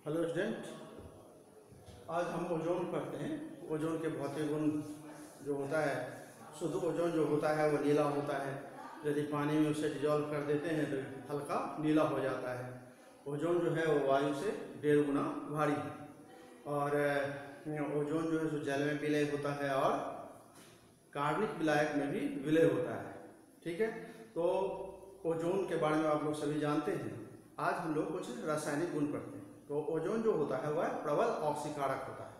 Hello student, आज हम ozone पढ़ते हैं। ओजोन के भौतिक गुण जो होता है, शुद्ध ओजोन जो होता है वो नीला होता है। यदि पानी में उसे डिजॉल्व कर देते हैं तो हल्का नीला हो जाता है। ओजोन जो है वो वायु से 1.5 गुना भारी है। और ओजोन जो है सो जल में विलय होता है और कार्बनिक विलायक में भी विलय होता है। ठीक है, तो ओजोन के बारे में आप लोग सभी जानते हैं। आज हम लोग कुछ रासायनिक गुण पढ़ते हैं। तो ओजोन जो होता है वह प्रबल ऑक्सीकारक होता है।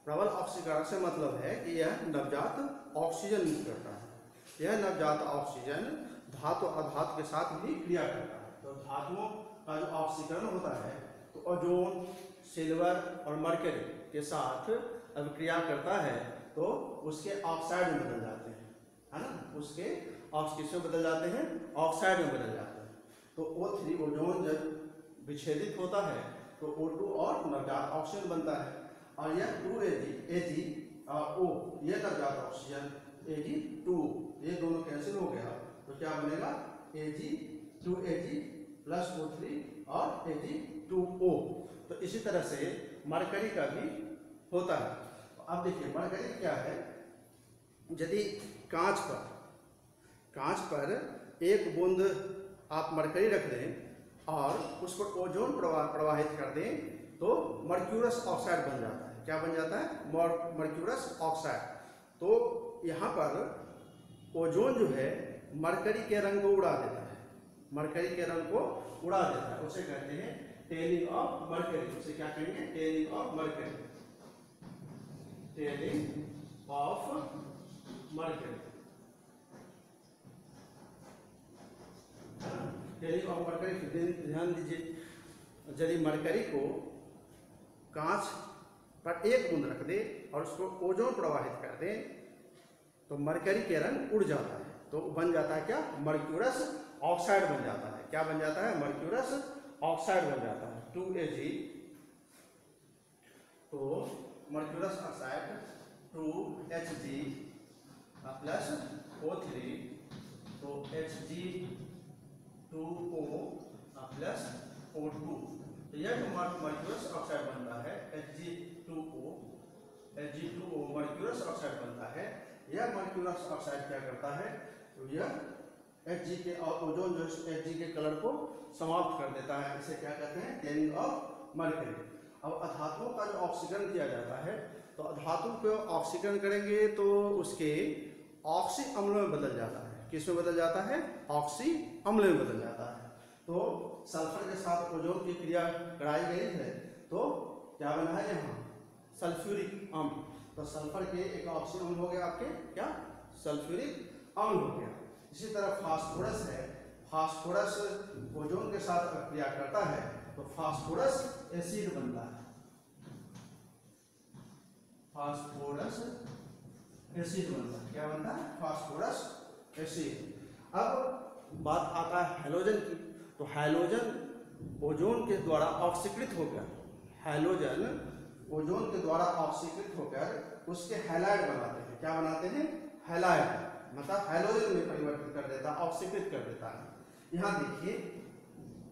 प्रबल ऑक्सीकारक से मतलब है कि यह नवजात ऑक्सीजन मुक्त करता है। यह नवजात ऑक्सीजन धातु और अधातु के साथ भी क्रिया करता है। तो धातुओं का जो ऑक्सीकरण होता है तो ओजोन सिल्वर और मरकरी के साथ अब क्रिया करता है तो उसके ऑक्साइड में बदल जाते हैं, है ना। उसके ऑक्सीजन बदल जाते हैं, ऑक्साइड में बदल जाते हैं। तो O3 ओजोन जब विच्छेदित होता है तो O2 और नवजात ऑक्सीजन बनता है। और यह 2Ag और O यह नवजात ऑक्सीजन Ag2 ये दोनों कैंसिल हो गया तो क्या बनेगा Ag2Ag प्लस O3 और Ag2O। तो इसी तरह से मरकरी का भी होता है। अब देखिए मरकरी क्या है। यदि कांच पर एक बूंद आप मरकरी रख दें और उस पर ओजोन प्रवाहित कर दें तो मर्क्यूरस ऑक्साइड बन जाता है। क्या बन जाता है? Mercurous oxide. तो यहाँ पर ओजोन जो है मरकरी के रंग को उड़ा देता है। मरकरी के रंग को उड़ा देता है, उसे कहते हैं टेनिंग ऑफ मरकरी। उसे क्या कहेंगे? Tending of mercury. Tending of mercury. Tending of mercury ध्यान दीजिए। यदि मरकरी को कांच पर एक बूंद रख दे और उसको ओजोन प्रवाहित कर दे तो मरकरी के रंग उड़ जाता है। तो बन जाता है क्या? मर्क्यूरस ऑक्साइड बन जाता है। क्या बन जाता है? मर्क्यूरस ऑक्साइड बन जाता है 2Ag। तो mercurous oxide 2Hg plus O3 तो Hg2O प्लस O2। तो यह जो मर्क्यूरस ऑक्साइड बनता है Hg2O मर्क्यूरस ऑक्साइड बनता है। यह मर्क्यूरस ऑक्साइड क्या करता है? तो यह Hg के और ओजोन जो Hg के कलर को समाप्त कर देता है। इसे क्या कहते हैं? Tending of mercury. अब अधातुओं का जो ऑक्सीकरण किया जाता है तो अधातु को ऑक्सीकरण करेंगे तो उसके ऑक्सी अम्ल में बदल जाता है। किस में बदल जाता है? ऑक्सी अम्ल में बदल जाता है। तो सल्फर के साथ ओजोन की क्रिया कराई गई है तो क्या बना है? यहाँ सल्फ्यूरिक अम्ल। तो सल्फर के एक ऑक्सी अम्ल हो गया आपके क्या? सल्फ्यूरिक अम्ल हो गया। इसी तरह फास्फोरस है। फास्फोरस ओजोन के साथ क्रिया करता है तो फास्फोरस एसिड बनता है। फास्फोरस एसिड बनता है। क्या बनता है? Phosphorus acid. अब बात आता है हैलोजन की। तो हैलोजन ओजोन के द्वारा ऑक्सीकृत होकर ओजोन के द्वारा ऑक्सीकृत होकर उसके हैलाइड बनाते हैं। क्या बनाते हैं? हैलाइड, मतलब हैलोजन में परिवर्तित कर देता है, ऑक्सीकृत कर देता है। यहाँ देखिए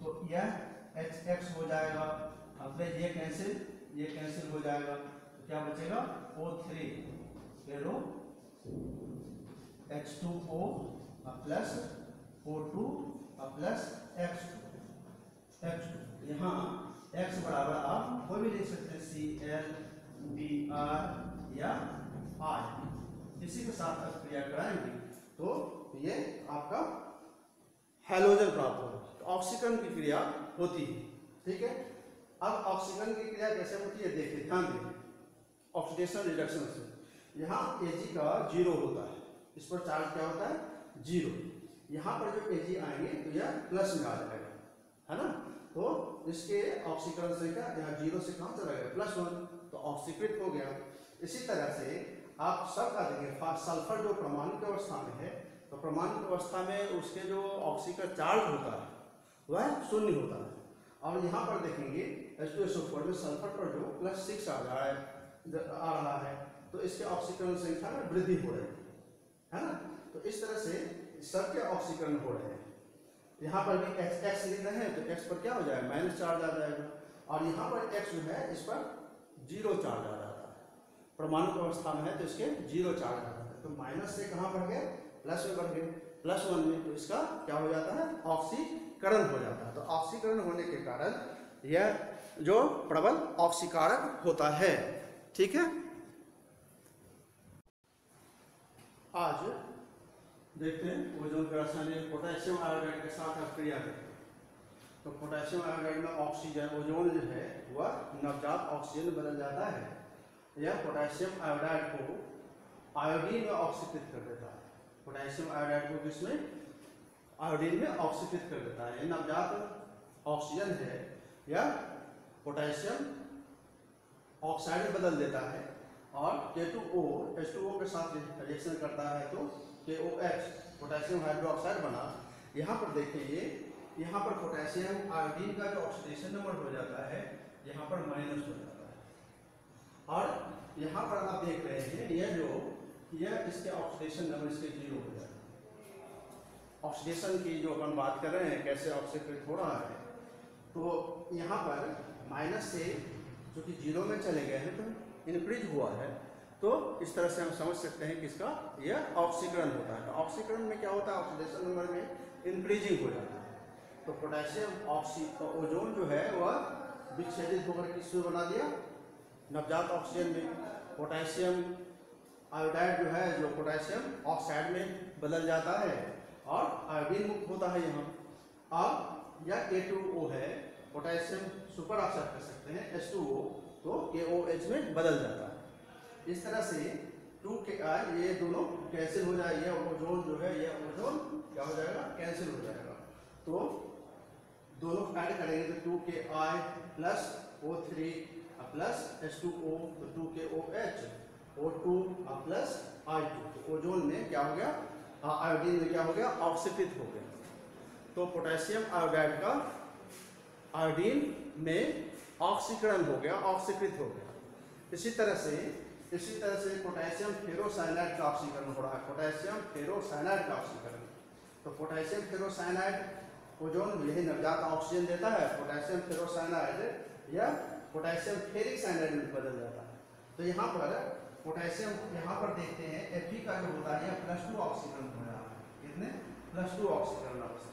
तो यह HX हो जाएगा। अब ये कैंसिल हो जाएगा तो क्या बचेगा? O3 ले लो H2O plus O2 plus X2। यहाँ X बराबर आप कोई भी लिख सकते हैं Cl, Br या I। इसी के साथ आप क्रिया कराएंगे तो ये आपका हैलोजन प्राप्त होगा। तो ऑक्सीकरण की क्रिया होती है। ठीक है, अब ऑक्सीकरण की क्रिया कैसे होती है देखिए, ध्यान दें। ऑक्सीडेशन रिडक्शन से यहाँ Ag का 0 होता है। इस पर चार्ज क्या होता है? 0। यहाँ पर जो Ag आएंगे तो यह प्लस में आ जाएगा, है ना। तो इसके ऑक्सीकरण संख्या यहाँ 0 से कहाँ चला गया? +1। तो ऑक्सीकृत हो गया। इसी तरह से आप सब का देखेंगे सल्फर जो परमाणु की अवस्था में है तो परमाणु की अवस्था में उसके जो ऑक्सीकरण चार्ज होता है वह 0 होता है। और यहाँ पर देखेंगे H2SO4 में सल्फर पर जो +6 आ रहा है तो इसके ऑक्सीकरण संख्या में वृद्धि हो रही है ना। तो इस तरह से सबके ऑक्सीकरण हो रहे हैं। यहाँ पर भी X लिख रहे हैं तो X पर क्या हो जाएगा? माइनस चार्ज आ जाएगा। और यहाँ पर X जो है इस पर 0 चार्ज आ जाता है, परमाणु अवस्था में है तो इसके 0 चार्ज आ जाता है। तो माइनस से कहाँ बढ़ गए, प्लस में बढ़ गए, +1 में, तो इसका क्या हो जाता है, ऑक्सीकरण हो जाता है। तो ऑक्सीकरण होने के कारण यह जो प्रबल ऑक्सीकारक होता है। ठीक है, आज देखते हैं ओजोन के रासायनिक पोटेशियम आयोडाइड के साथ क्रिया करें। तो पोटेशियम आयोडाइड में ऑक्सीजन, ओजोन जो है वह नवजात ऑक्सीजन बदल जाता है। यह पोटेशियम आयोडाइड को आयोडीन में ऑक्सीकृत कर देता है। पोटेशियम आयोडाइड को किसमें, आयोडीन में ऑक्सीकृत कर देता है। नवजात ऑक्सीजन है यह पोटेशियम ऑक्साइड में बदल देता है और K2O H2O के साथ रिएक्शन करता है तो KOH पोटेशियम हाइड्रोक्साइड बना। यहाँ पर देखिए, यहाँ पर पोटेशियम आयोडीन का जो ऑक्सीडेशन नंबर हो जाता है यहाँ पर माइनस हो जाता है। और यहाँ पर आप देख रहे हैं यह इसके ऑक्सीडेशन नंबर इसके 0 हो जाता है। ऑक्सीडेशन की जो हम बात कर रहे हैं कैसे ऑक्सीकृत हो रहा है, तो यहाँ पर माइनस से जो कि 0 में चले गए हैं तो इंक्रीज हुआ है। तो इस तरह से हम समझ सकते हैं कि इसका यह ऑक्सीकरण होता है। तो ऑक्सीकरण में क्या होता है, ऑक्सीडेशन नंबर में इंक्रीजिंग हो जाता है। तो पोटेशियम ओजोन जो है वह विच्छेदित होकर किसमें बना दिया, नवजात ऑक्सीजन में। पोटेशियम आयोडाइड जो है जो पोटेशियम ऑक्साइड में बदल जाता है और आयोडीन मुक्त होता है यहाँ। अब यह K2O है, पोटेशियम सुपर ऑक्साइड कर सकते हैं, H2O तो KOH में बदल जाता है। इस तरह से 2Ki ये दोनों कैंसिल हो जाएगा, ओजोन जो है यह ओजोन क्या हो जाएगा, कैंसिल हो जाएगा। तो दोनों ऐड करेंगे तो 2Ki plus O3 plus H2O तो 2KOH O2 प्लस I2। तो ओजोन में क्या हो गया, आयोडीन में क्या हो गया, ऑक्सीकृत हो गया। तो पोटेशियम आयोडाइड का आयोडीन में ऑक्सीकरण हो गया, ऑक्सीकृत हो गया। इसी तरह से पोटेशियम फेरोसाइनाइड का ऑक्सीकरण हो रहा है, पोटेशियम फेरोसाइनाइड का ऑक्सीकरण। तो पोटेशियम फेरोसाइनाइड ओजोन यही नवजात ऑक्सीजन देता है। पोटेशियम फेरोसाइनाइड या पोटेशियम फेरिक साइनाइड में बदल जाता है। तो यहाँ पर पोटेशियम, यहाँ पर देखते हैं Fe का जो होता है +2 ऑक्सीकरण हो रहा है। कितने, +2 ऑक्सीकरण अवस्था।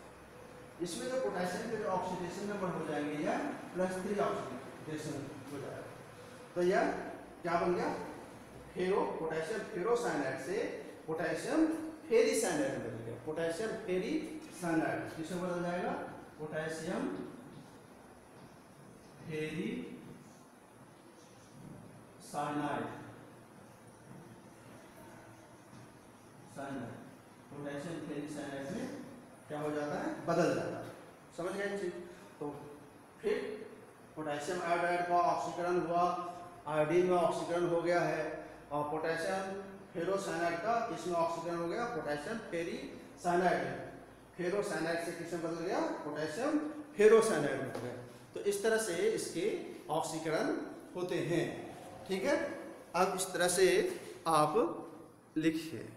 इसमें जो पोटेशियम के जो ऑक्सीडेशन नंबर हो जाएंगे या +3 ऑक्सीडेशन हो जाएगा। तो यह क्या बन गया, पोटेशियम फेरोसाइनाइड से पोटेशियम फेरिसाइनाइड में बदल गया। पोटेशियम फेरिसाइनाइड किसमें बदल जाएगा, पोटेशियम फेरिसाइनाइड। पोटेशियम फेरिसाइनाइड में क्या हो जाता है, बदल जाता है। समझ गए चीज। तो फिर पोटेशियम आयोडाइड का ऑक्सीकरण हुआ, आयोडीन में ऑक्सीकरण हो गया है। और पोटेशियम फेरोसाइनाइड का किसमें ऑक्सीकरण हो गया, पोटेशियम फेरिसाइनाइड में। फेरोसाइनाइड से किसमें बदल गया, पोटेशियम फेरोसाइनाइड में हो गया। तो इस तरह से इसके ऑक्सीकरण होते हैं। ठीक है, अब इस तरह से आप लिखिए।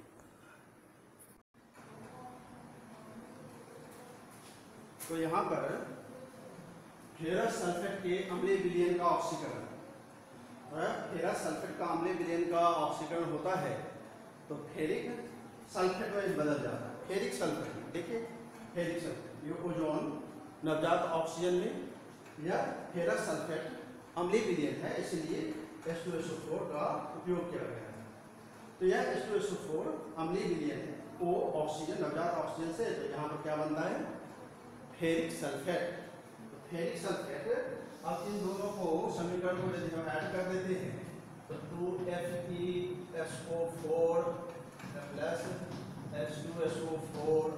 तो यहाँ पर फेरस सल्फेट के अम्लीय विलयन का ऑक्सीकरण, फेरस सल्फेट का अम्लीय विलयन का ऑक्सीकरण होता है तो फेरिक सल्फेट में बदल जाता है। फेरिक सल्फेट, देखिए फेरिक सल्फेट, ये ओजोन नवजात ऑक्सीजन में या फेरस सल्फेट अम्लीय विलयन है, इसलिए H2SO4 का उपयोग किया गया है। तो यह H2SO4 अम्लीय विलयन है, O ऑक्सीजन नवजात ऑक्सीजन से, तो यहाँ पर क्या बनता है, फेरिक सल्फेट। तो फेरिक सल्फेट, अब इन दोनों को समीकरण को यदि हम ऐड कर देते हैं तो 2FeSO4 plus H2SO4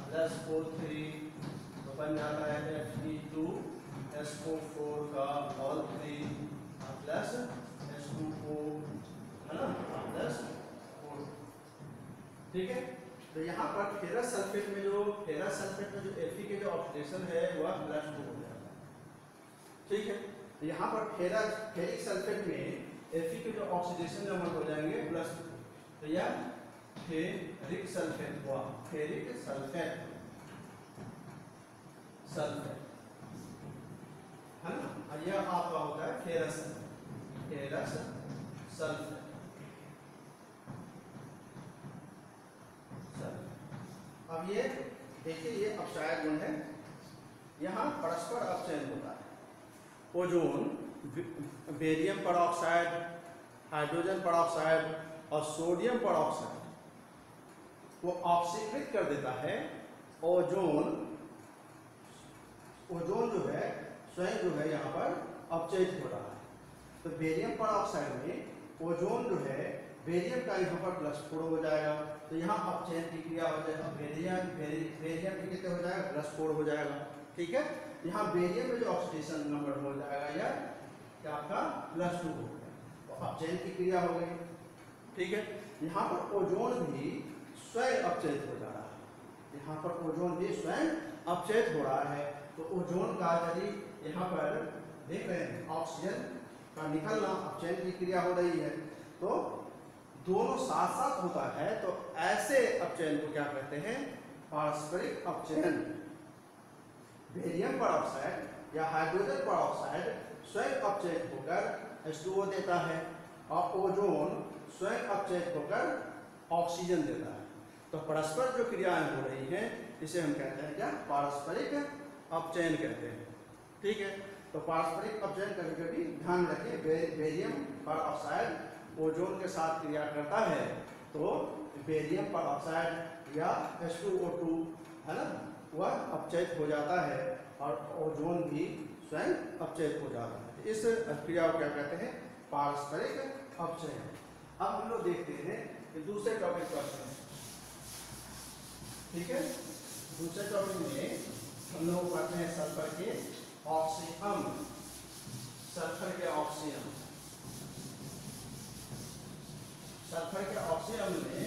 plus O3 तो बन जाता है Fe2SO4 का होल 3 प्लस H2O है ना प्लस 4। ठीक है, तो यहाँ पर फेरस सल्फेट में जो Fe के जो ऑक्सीडेशन है वह +2 हो जाता है। ठीक है, तो यहाँ पर फेरिक सल्फेट में Fe के जो ऑक्सीडेशन नंबर हो जाएंगे +2। तो यह फेरिक सल्फेट हुआ, फेरिक सल्फेट है ना। और यह आपका होता है फेरस सल्फर। अब ये देखिए ये अपचायक गुण है, यहाँ परस्पर अपचयन होता है। Ozone barium peroxide, hydrogen peroxide और सोडियम परऑक्साइड वो ऑक्सीकृत कर देता है। ओजोन जो है स्वयं जो है यहाँ पर अपचयित हो रहा है। तो बेरियम परऑक्साइड में ओजोन जो है बेरियम का यहाँ पर +4 हो जाएगा, तो यहाँ अपचयन की क्रिया हो जाएगा, बेरियम की कितने हो जाएगा +4 हो जाएगा। ठीक है, यहाँ बेरियम में जो ऑक्सीडेशन नंबर हो जाएगा या क्या आपका +2 हो गया, तो अपचयन की क्रिया हो गई। ठीक है, यहाँ पर ओजोन भी स्वयं अपचयित हो जा रहा है, यहाँ पर ओजोन भी स्वयं अपचयित हो रहा है। तो ओजोन का यदि यहाँ पर देख रहे हैं ऑक्सीजन का निकलना अपचयन की क्रिया हो रही है, तो दोनों साथ साथ होता है, तो ऐसे अपचयन को क्या कहते हैं पारस्परिक अपचयन। बेरियम परऑक्साइड या हाइड्रोजन परऑक्साइड स्वयं अपचयित होकर H2O देता है और ओजोन स्वयं अपचयित होकर ऑक्सीजन देता है। तो परस्पर जो क्रियाएं हो रही हैं इसे हम कहते हैं क्या पारस्परिक अपचयन कहते हैं। ठीक है, तो पारस्परिक अपचयन कभी कभी ध्यान रखिए, बेरियम परऑक्साइड ओजोन के साथ क्रिया करता है तो बेरियम परऑक्साइड या H2O2 है ना वह अपचयित हो जाता है और ओजोन भी स्वयं अपचयित हो जाता है। इस क्रिया को क्या कहते हैं पारस्परिक अपचयन। अब हम लोग देखते हैं कि दूसरे टॉपिक पर आते हैं। ठीक है, दूसरे टॉपिक में हम लोग पढ़ते हैं सल्फर के ऑक्सीअम्ल, सल्फर के ऑक्सीअम्ल। सल्फर के ऑक्सीअम्ल में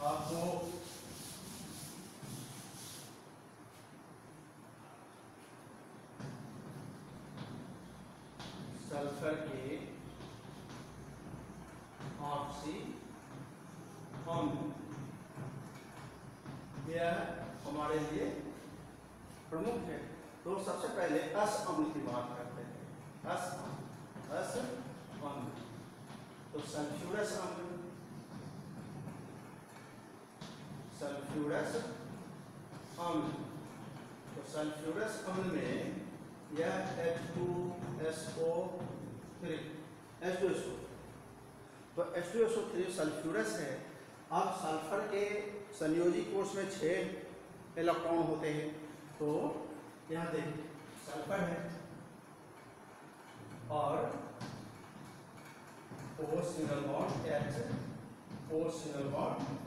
आपको सल्फर के ऑक्सीअम्ल यह हमारे लिए प्रमुख है। तो सबसे पहले अस अम्ल की बात करते हैं। अस अम्ल तो सल्फ्यूरस अम्ल, सल्फ्यूरस अम्ल तो सल्फ्यूरस अम्ल में यह H2SO3 H2SO तो H2SO3 सल्फ्यूरस है। अब सल्फर के संयोजी कोष में 6 इलेक्ट्रॉन होते हैं, तो यहाँ देखिए सल्फर है और O सिंगल बॉन्ड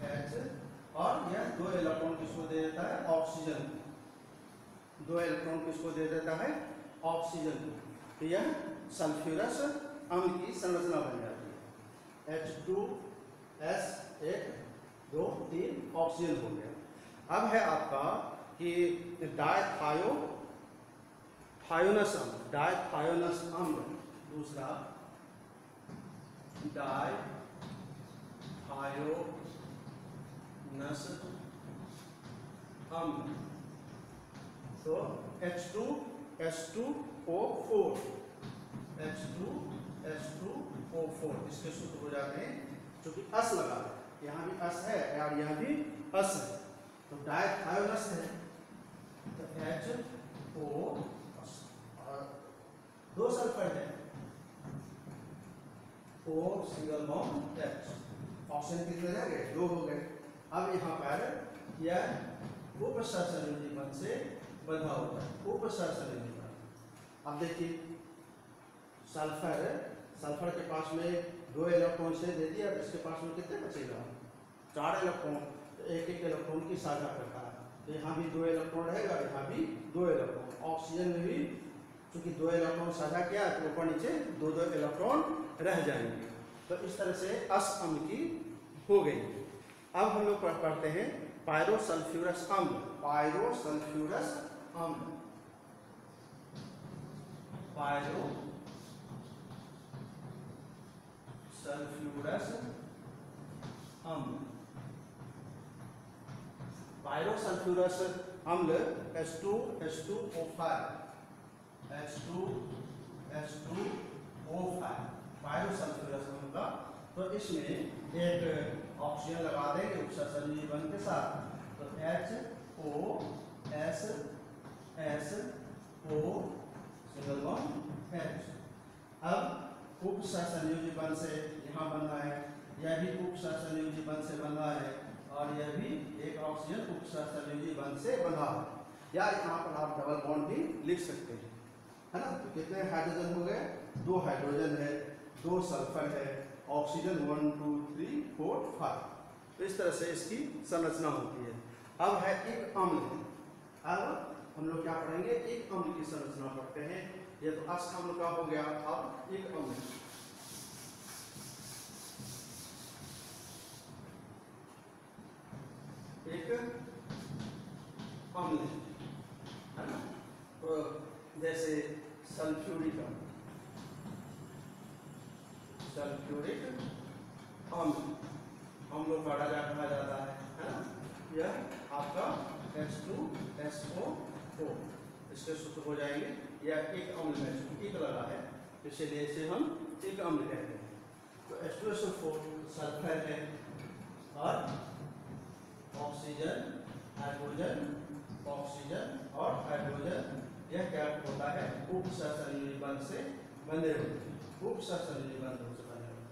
H और यह 2 इलेक्ट्रॉन किसको दे देता है ऑक्सीजन, 2 इलेक्ट्रॉन किसको दे देता है ऑक्सीजन। तो यह सल्फ्यूरस अम्ल की संरचना बन जाती है। H2S 1 2 3 ऑक्सीजन हो गया। अब है आपका कि डायथायोनस अम्ल, डायथायोनस अम्ल दूसरा डायथायोनस अम्ल तो H2S2O4 H2S2O4 इसके सूत्र हो जाते हैं, क्योंकि अस लगा है, यहाँ भी अस है और यहाँ भी अस है, तो डायथायोनस है तो HO और 2 सल्फर है O single bond H, oxygen कितने रह गए 2 हो गए। अब यहाँ पर यह उपसहसंयोजी बंध से बंधा होता है, उपसहसंयोजी बंध। अब देखिए सल्फर के पास में 2 इलेक्ट्रॉन से दे दिया, इसके पास में कितने बचेगा 4 इलेक्ट्रॉन, तो एक इलेक्ट्रॉन की साझा करता है, तो यहाँ भी 2 इलेक्ट्रॉन रहेगा, यहाँ भी 2 इलेक्ट्रॉन। ऑक्सीजन में भी चूंकि 2 इलेक्ट्रॉन साझा किया तो ऊपर नीचे 2 इलेक्ट्रॉन रह जाएंगे। तो इस तरह से अस अम्ल की हो गई। अब हम लोग पढ़ते हैं पायरोसल्फ्यूरस अम्ल, पायरोसल्फ्यूरस अम्ल, पायरोसल्फ्यूरस अम्ल। पायरोसल्फ्यूरस अम्ल H2H2O5 H2O5 पायरोसल्फ्यूरस अम्ल का। तो इसमें एक ऑक्सीजन लगा देंगे उपसहसंयोजी बंध के साथ, तो HOSSO सिंगल बॉन्ड H। अब उपसहसंयोजी बंध से यहाँ बन रहा है, यह भी उपसहसंयोजी बंध से बन रहा है, और यह भी एक ऑक्सीजन उपसहसंयोजी बंध से बना है। या यहाँ पर आप डबल बॉन्ड भी लिख सकते हैं, है ना। तो कितने हाइड्रोजन हो गए? 2 हाइड्रोजन है, 2 सल्फर है, ऑक्सीजन 1 2 3 4 5। तो इस तरह से इसकी संरचना होती है। अब है एक अम्ल। अब हम लोग क्या पढ़ेंगे? एक अम्ल की संरचना पढ़ते हैं। ये तो अष्ट अम्ल का हो गया। अब एक अम्ल, एक अम्ल, है ना। तो जैसे सल्फ्यूरिक अम्ल, अम्लों का राजा कहा जाता है ना। यह आपका H2SO4, इसके सूत्र हो जाएंगे। यह एक अम्ल में एक लगा है, इसलिए इसे हम एक अम्ल कहते हैं। तो H2SO4 सल्फर है, और ऑक्सीजन हाइड्रोजन ऑक्सीजन और हाइड्रोजन, यह क्या होता है? उपसहसंयोजी बंध से बंधे होते हैं। उपसहसंयोजी बंध से बंधे होते हैं।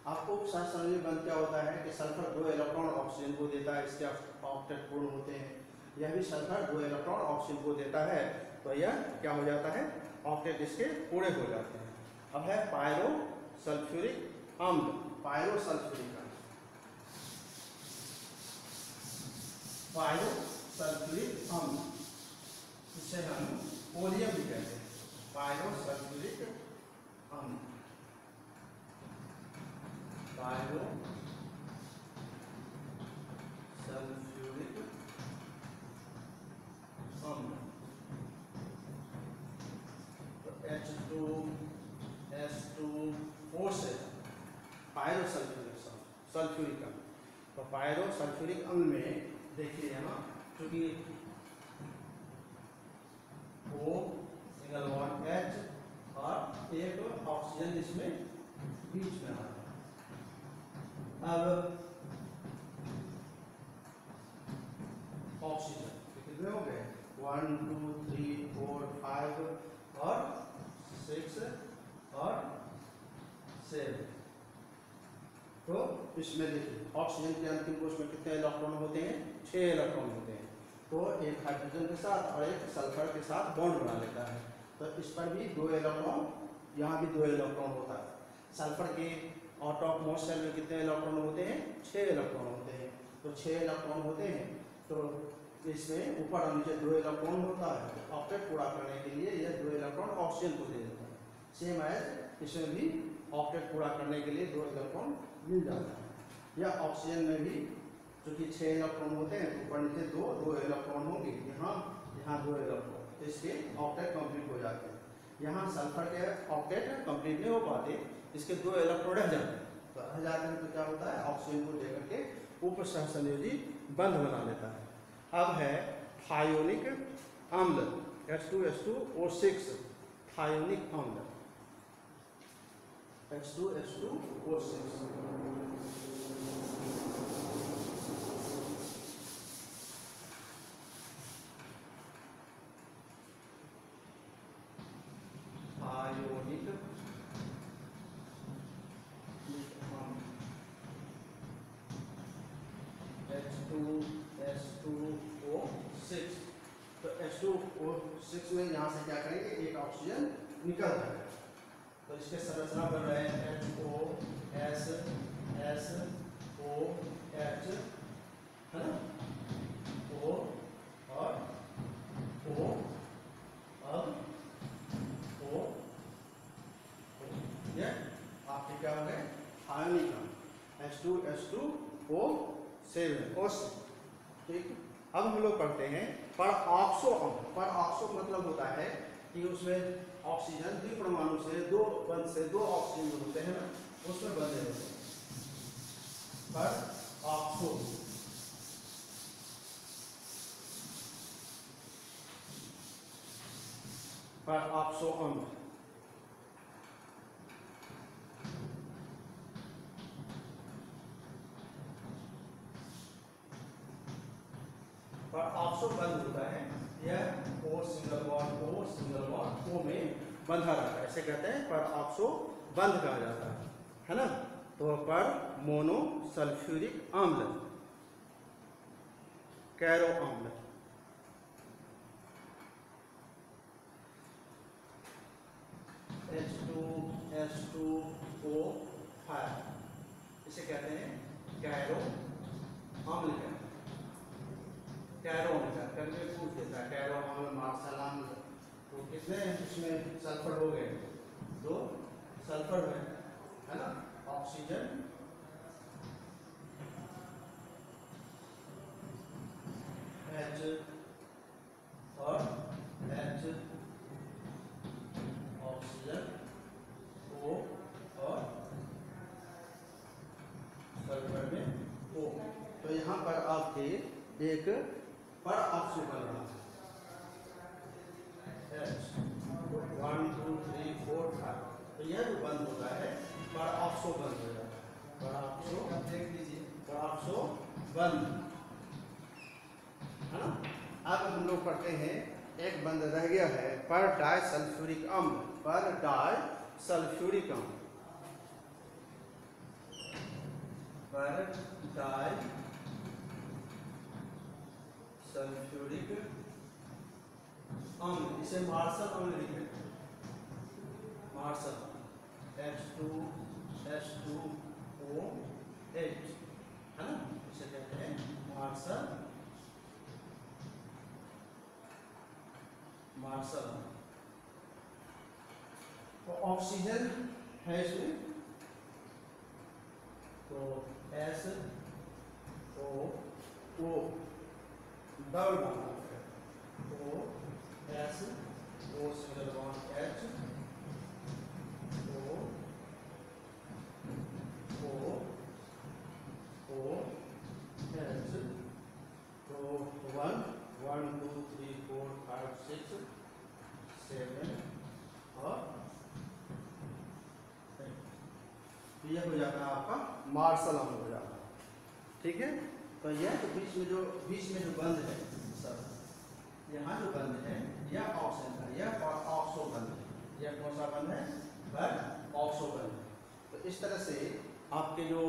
आपको उपसहसंयोजी बंध क्या होता है कि सल्फर 2 इलेक्ट्रॉन ऑक्सीजन को देता है, इसके ऑक्टेट पूर्ण होते हैं। यह भी सल्फर 2 इलेक्ट्रॉन ऑक्सीजन को देता है, तो यह क्या हो जाता है? ऑक्टेट इसके पूरे हो जाते हैं। अब है पायरोसल्फ्यूरिक अम्ल। पायरोसल्फ्यूरिक अम्ल, पायरोसल्फ्यूरिक अम्ल, इसे हम पोलियम भी कहते हैं। पायरोसल्फ्यूरिक अम्ल, पायरोसल्फ्यूरिक अम्ल। तो H2SO4 से पायरोसल्फ्यूरिक सल्फ्यूरिक अम्ल। तो पायरोसल्फ्यूरिक अम्ल में देखिए यहाँ, क्योंकि O सिंगल बॉन्ड H और एक ऑक्सीजन इसमें बीच में आ रहा है। अब ऑक्सीजन कितने हो गए? 1 2 3 4 5 और 6 और 7। तो इसमें देखिए ऑक्सीजन के अंतिम कोश में कितने इलेक्ट्रॉन होते हैं? 6 इलेक्ट्रॉन होते हैं। तो एक हाइड्रोजन के साथ और एक सल्फर के साथ बॉन्ड बना लेता है। तो इस पर भी 2 इलेक्ट्रॉन, यहाँ भी 2 इलेक्ट्रॉन होता है। सल्फर के टॉप मोस्ट शेल में कितने इलेक्ट्रॉन होते हैं? 6 इलेक्ट्रॉन होते हैं। तो 6 इलेक्ट्रॉन होते हैं, तो इसमें ऊपर और नीचे 2 इलेक्ट्रॉन होता है। तो ऑक्टेट पूरा करने के लिए यह 2 इलेक्ट्रॉन ऑक्सीजन को दे देता है। सेम एज इसमें भी ऑक्टेट पूरा करने के लिए 2 इलेक्ट्रॉन मिल जाता है। या ऑक्सीजन में भी चूंकि 6 इलेक्ट्रॉन होते हैं, तो ऊपर नीचे 2 इलेक्ट्रॉन होंगे, यहाँ 2 इलेक्ट्रॉन, इसके ऑक्टेट कंप्लीट हो जाते हैं। यहाँ सल्फर के ऑक्टेट कंप्लीट नहीं हो पाते, इसके 2 इलेक्ट्रॉन रह जाते हैं। तो रह जाते हैं तो क्या होता है? ऑक्सीजन को लेकर के उपसहसंयोजी बंध बना लेता है। अब है थायोनिक अम्ल, H2SO6 थायोनिक अम्ल, H2SO6। H2SO6। तो H2O6 में यहाँ से क्या करेंगे? एक ऑक्सीजन निकल जाएगा। तो इसके संरचना बन रहे हैं HOSSOH, है ना। O और O, अब O, ये आपके क्या हो गए? थायोनिक अम्ल, H2SO7। ठीक। अब हम लोग पढ़ते हैं परऑक्सो अम्ल। परऑक्सो मतलब होता है कि उसमें ऑक्सीजन द्विपरमाणु से 2 बंध से 2 ऑक्सीजन होते हैं ना, उसमें बंधे होते हैं। परऑक्सो, पर ऑक्सो अम्ल। पर ऑक्सो बंद होता है, यह ओ सिंगल बॉन्ड ओ में बंधा रहता है, ऐसे कहते हैं पर ऑक्सो बंद कहा जाता है ना। तो पर मोनो सल्फ्यूरिक अम्ल, कैरो अम्ल, H2SO5, इसे कहते हैं कैरो अम्ल। कैरो अम्ल करके पूछ देता है, कैरो अम्ल, मार्शल अम्ल, तो कितने इसमें सल्फर हो गए? 2 सल्फर है ना। ऑक्सीजन H और H, ऑक्सीजन O और सल्फर में O। तो यहाँ पर आपके एक पर ऑक्सो बन रहा है H, 1 2 3 4 5। तो यह जो बंद होता है पर ऑक्सो बंद हो जाता है, पर ऑक्सो देख लीजिए, पर ऑक्सो बंद है ना। अब हम लोग पढ़ते हैं, एक बंद रह गया है पर डाई सल्फ्यूरिक अम्ल, पर डाई सल्फ्यूरिक अम्ल, पर डाई सल्फ्यूरिक अम्ल, इसे मार्शल अम्ल लिखते हैं, मार्शल H2SO8 है ना, इसे कहते हैं मार्शल अम्ल। तो ऑक्सीजन है इसमें, तो SO डबल बॉन्ड है, O SO single bond H, OH, तो 1 2 3 4 5 6 7 और 8। यह हो जाता है आपका मार्शल अम्ल हो जाता है, ठीक है। तो यह तो बीच में जो बंद है सर, यहाँ जो बंद है यह ऑक्सीजन का, यह ऑक्सो बंद है, यह कौन सा बंद है? पर ऑक्सो बंद है। तो इस तरह से आपके जो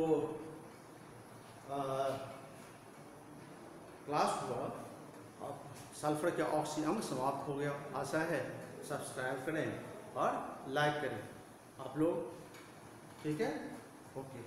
क्लास हुआ, आप सल्फर के ऑक्सी अम्ल समाप्त हो गया। आशा है सब्सक्राइब करें और लाइक करें आप लोग, ठीक है, ओके।